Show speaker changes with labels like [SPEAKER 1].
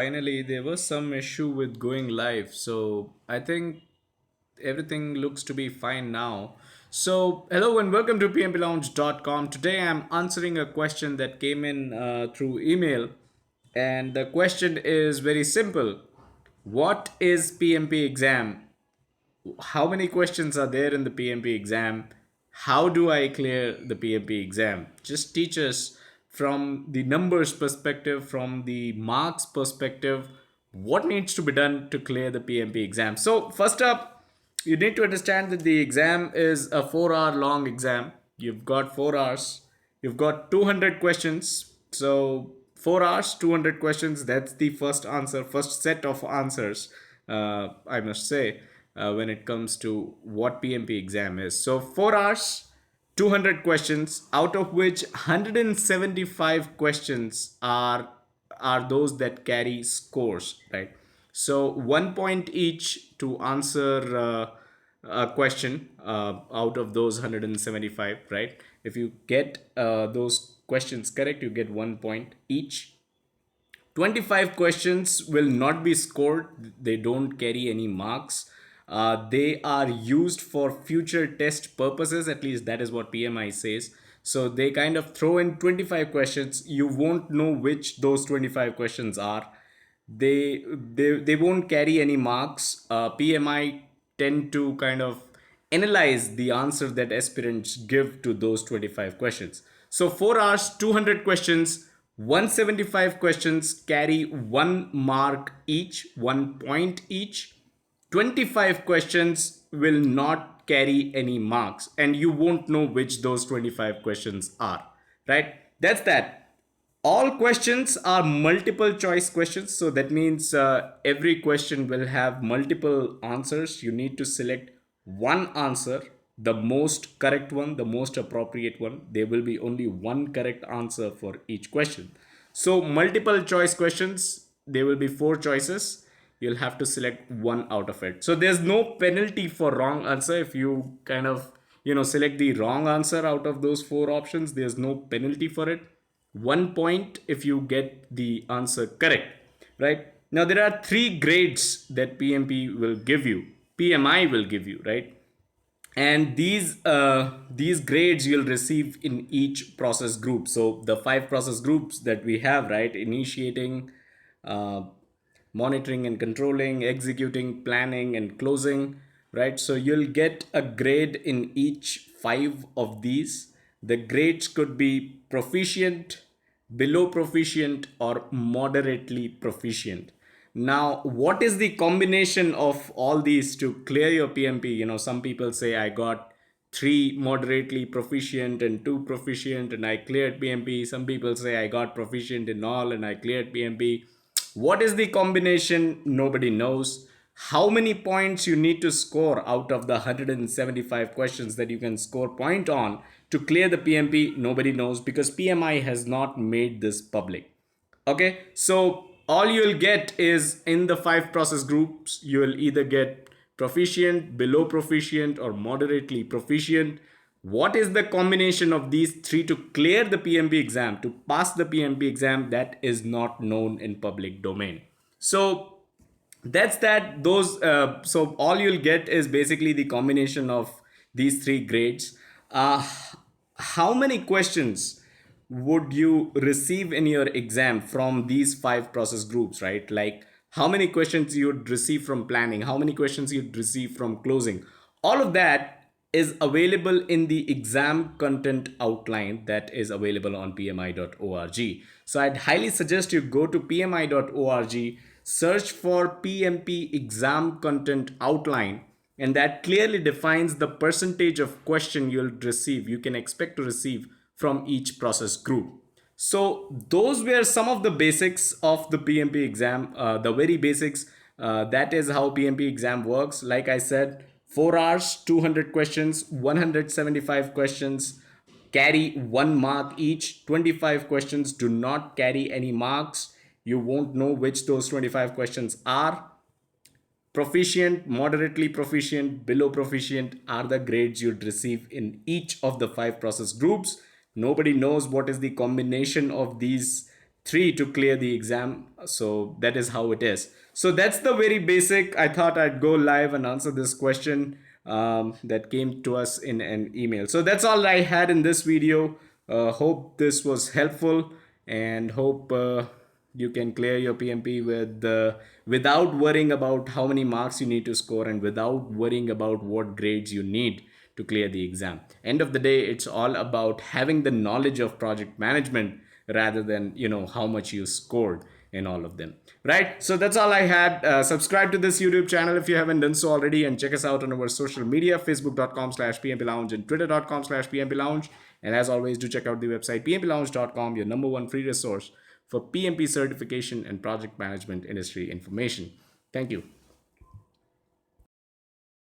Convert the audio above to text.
[SPEAKER 1] Finally, there was some issue with going live, so I think everything looks to be fine now. So, hello and welcome to pmplounge.com. Today I'm answering a question that came in through email, and the question is very simple. What is PMP exam? How many questions are there in the PMP exam? How do I clear the PMP exam? Just teach us from the numbers perspective, from the marks perspective, what needs to be done to clear the PMP exam. So, first up, you need to understand that the exam is a 4 hour long exam. You've got 4 hours, you've got 200 questions. So, 4 hours, 200 questions. That's the first answer, first set of answers, I must say, when it comes to what PMP exam is. So, 4 hours, 200 questions, out of which 175 questions are those that carry scores, right? So 1 point each to answer a question out of those 175, right? If you get those questions correct, you get 1 point each. 25 questions will not be scored, they don't carry any marks. They are used for future test purposes, at least that is what PMI says. So they kind of throw in 25 questions. You won't know which those 25 questions are. They won't carry any marks. PMI tend to kind of analyze the answer that aspirants give to those 25 questions. So 4 hours, 200 questions, 175 questions carry 1 mark each, 1 point each. 25 questions will not carry any marks, and you won't know which those 25 questions are, right? That's that. All questions are multiple choice questions, so that means every question will have multiple answers. You need to select one answer, the most correct one, the most appropriate one. There will be only one correct answer for each question. So multiple choice questions, there will be four choices. You'll have to select one out of it. So there's no penalty for wrong answer. If you kind of select the wrong answer out of those four options, there's no penalty for it. 1 point if you get the answer correct, right? Now there are three grades that PMI will give you, right? And these grades you'll receive in each process group. So the five process groups that we have, right? Initiating, uh, monitoring and controlling, executing, planning, and closing, right? So you'll get a grade in each five of these. The grades could be proficient, below proficient, or moderately proficient. Now, what is the combination of all these to clear your PMP? Some people say I got three moderately proficient and two proficient and I cleared PMP. Some people say I got proficient in all and I cleared PMP. What is the combination? Nobody knows. How many points you need to score out of the 175 questions that you can score point on to clear the PMP? Nobody knows, because PMI has not made this public. Okay, so all you'll get is, in the five process groups, you will either get proficient, below proficient, or moderately proficient. What is the combination of these three to clear the PMP exam, to pass the PMP exam? That is not known in public domain. So that's that. So all you'll get is basically the combination of these three grades. How many questions would you receive in your exam from these five process groups, right? Like how many questions you'd receive from planning, how many questions you'd receive from closing? All of that is available in the exam content outline that is available on pmi.org. So I'd highly suggest you go to pmi.org, search for PMP exam content outline, and that clearly defines the percentage of question you can expect to receive from each process group. So those were some of the basics of the PMP exam, the very basics. That is how PMP exam works. Like I said, 4 hours, 200 questions, 175 questions carry 1 mark each. 25 questions do not carry any marks. You won't know which those 25 questions are. Proficient, moderately proficient, below proficient are the grades you'd receive in each of the five process groups. Nobody knows what is the combination of these 3 to clear the exam. So that is how it is. So that's the very basic. I thought I'd go live and answer this question that came to us in an email. So that's all I had in this video. Hope this was helpful, and hope you can clear your PMP without worrying about how many marks you need to score, and without worrying about what grades you need to clear the exam. End of the day, it's all about having the knowledge of project management rather than how much you scored in all of them. Right, so that's all I had. Subscribe to this YouTube channel if you haven't done so already, and check us out on our social media: facebook.com/pmp lounge and twitter.com/pmp lounge. And as always, do check out the website pmplounge.com, your number one free resource for PMP certification and project management industry information. Thank you.